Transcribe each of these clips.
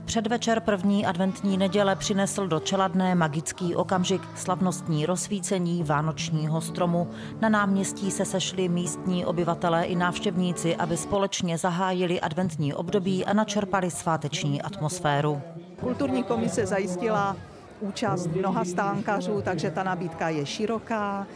Předvečer první adventní neděle přinesl do Čeladné magický okamžik, slavnostní rozsvícení vánočního stromu. Na náměstí se sešli místní obyvatelé i návštěvníci, aby společně zahájili adventní období a načerpali sváteční atmosféru. Kulturní komise zajistila účast mnoha stánkařů, takže ta nabídka je široká.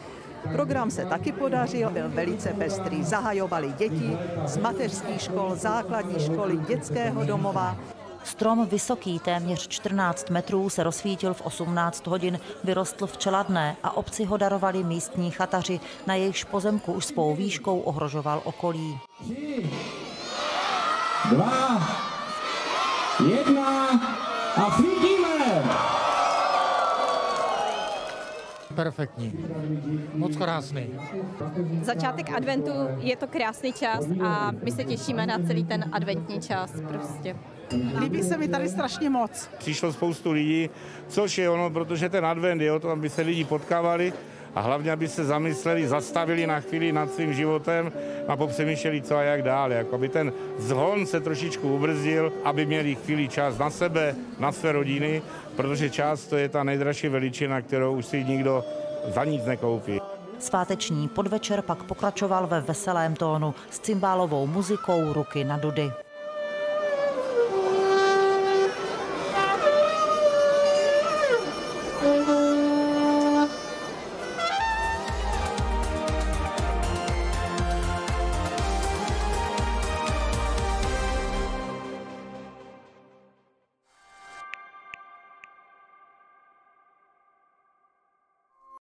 Program se taky podařil, byl velice pestrý. Zahajovali děti z mateřských škol, základní školy, dětského domova. Strom vysoký téměř 14 metrů se rozsvítil v 18 hodin, vyrostl v Čeladné a obci ho darovali místní chataři, na jejichž pozemku už svou výškou ohrožoval okolí. 3, 2, 1 a svítíme! Perfektní, moc krásný. Začátek adventu je to krásný čas a my se těšíme na celý ten adventní čas prostě. Líbí se mi tady strašně moc. Přišlo spoustu lidí, což je ono, protože ten advent je o tom, aby se lidi potkávali a hlavně, aby se zamysleli, zastavili na chvíli nad svým životem a popřemýšleli, co a jak dál. Jako aby ten zhon se trošičku ubrzdil, aby měli chvíli čas na sebe, na své rodiny, protože čas to je ta nejdražší veličina, kterou už si nikdo za nic nekoupí. Sváteční podvečer pak pokračoval ve veselém tónu s cymbálovou muzikou Ruky na dudy.